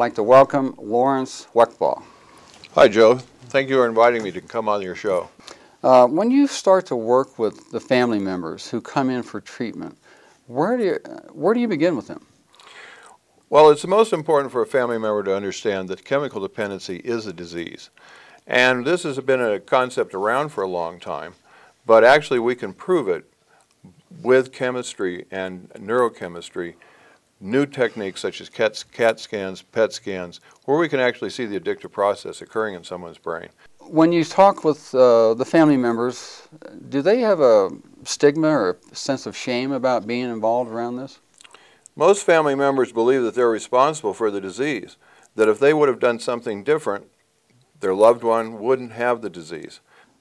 like to welcome Larry Weckbaugh. Hi, Joe. Thank you for inviting me to come on your show. When you start to work with the family members who come in for treatment, where do you begin with them? Well, it's the most important for a family member to understand that chemical dependency is a disease. And this has been a concept around for a long time, but actually we can prove it with chemistry and neurochemistry, new techniques such as CAT scans, PET scans, where we can actually see the addictive process occurring in someone's brain. When you talk with the family members, do they have a stigma or a sense of shame about being involved around this? Most family members believe that they're responsible for the disease, that if they would have done something different, their loved one wouldn't have the disease.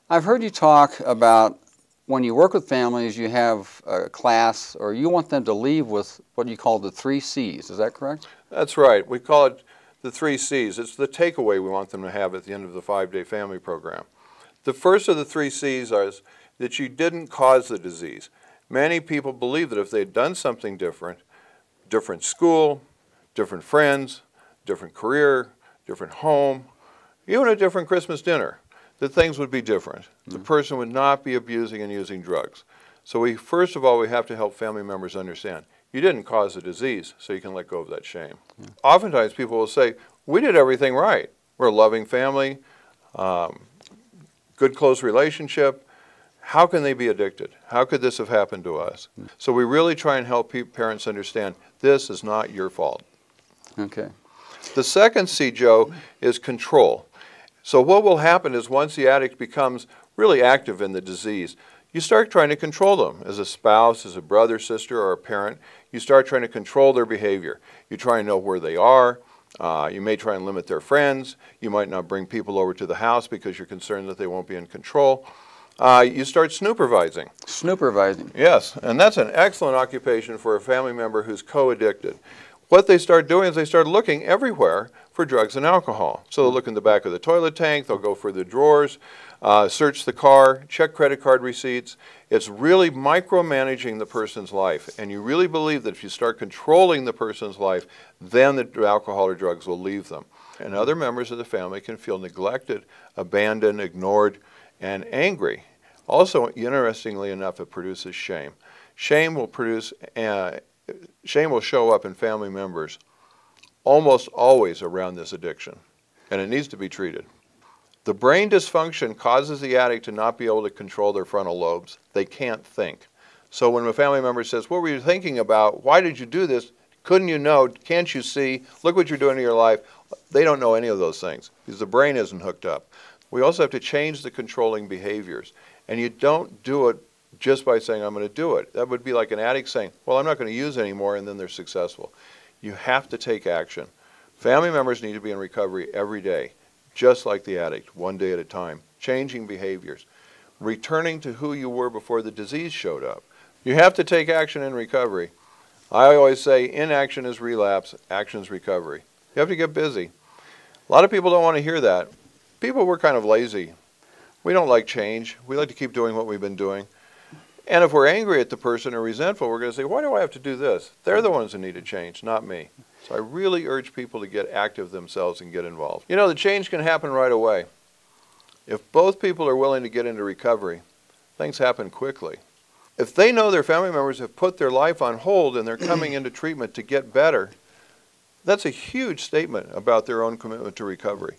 I've heard you talk about when you work with families, you have a class, or you want them to leave with what you call the 3 C's. Is that correct? That's right. We call it the 3 C's. It's the takeaway we want them to have at the end of the 5-day family program. The first of the 3 C's is that you didn't cause the disease. Many people believe that if they'd done something different, different school, different friends, different career, different home, even a different Christmas dinner, that things would be different. The person would not be abusing and using drugs. So first of all, we have to help family members understand you didn't cause the disease, so you can let go of that shame. Oftentimes people will say, we did everything right. We're a loving family, good close relationship. How can they be addicted? How could this have happened to us? So we really try and help parents understand this is not your fault. Okay. The second C, Joe, is control. So what will happen is once the addict becomes really active in the disease, you start trying to control them as a spouse, as a brother, sister, or a parent. You start trying to control their behavior. You try and know where they are. You may try and limit their friends. You might not bring people over to the house because you're concerned that they won't be in control. You start snoopervising. Snoopervising. Yes, and that's an excellent occupation for a family member who's co-addicted. What they start doing is they start looking everywhere for drugs and alcohol. So they'll look in the back of the toilet tank, they'll go for the drawers, search the car, check credit card receipts. It's really micromanaging the person's life. And you really believe that if you start controlling the person's life, then the alcohol or drugs will leave them. And other members of the family can feel neglected, abandoned, ignored, and angry. Also, interestingly enough, it produces shame. Shame will show up in family members almost always around this addiction, and it needs to be treated. The brain dysfunction causes the addict to not be able to control their frontal lobes. They can't think. So when a family member says, what were you thinking about? Why did you do this? Couldn't you know? Can't you see? Look what you're doing in your life. They don't know any of those things because the brain isn't hooked up. We also have to change the controlling behaviors, and you don't do it just by saying, I'm going to do it. That would be like an addict saying, well, I'm not going to use anymore, and then they're successful. You have to take action. Family members need to be in recovery every day, just like the addict, one day at a time, changing behaviors, returning to who you were before the disease showed up. You have to take action in recovery. I always say inaction is relapse, action is recovery. You have to get busy. A lot of people don't want to hear that. People, we're kind of lazy. We don't like change. We like to keep doing what we've been doing. And if we're angry at the person or resentful, we're going to say, why do I have to do this? They're the ones who need to change, not me. So I really urge people to get active themselves and get involved. You know, the change can happen right away. If both people are willing to get into recovery, things happen quickly. If they know their family members have put their life on hold and they're coming into treatment to get better, that's a huge statement about their own commitment to recovery.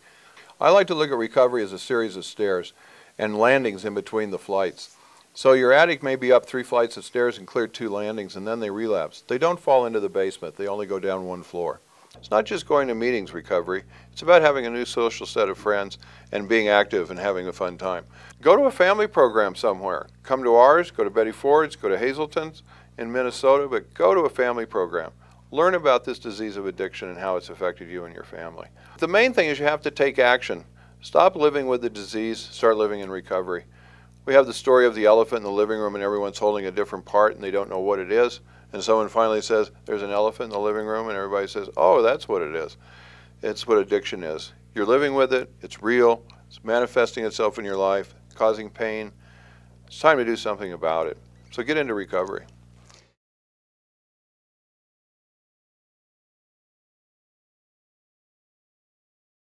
I like to look at recovery as a series of stairs and landings in between the flights. So your addict may be up 3 flights of stairs and cleared 2 landings, and then they relapse. They don't fall into the basement. They only go down 1 floor. It's not just going to meetings recovery. It's about having a new social set of friends and being active and having a fun time. Go to a family program somewhere. Come to ours, go to Betty Ford's, go to Hazelton's in Minnesota, but go to a family program. Learn about this disease of addiction and how it's affected you and your family. The main thing is you have to take action. Stop living with the disease, start living in recovery. We have the story of the elephant in the living room and everyone's holding a different part and they don't know what it is. And someone finally says, there's an elephant in the living room, and everybody says, oh, that's what it is. It's what addiction is. You're living with it, it's real, it's manifesting itself in your life, causing pain. It's time to do something about it. So get into recovery.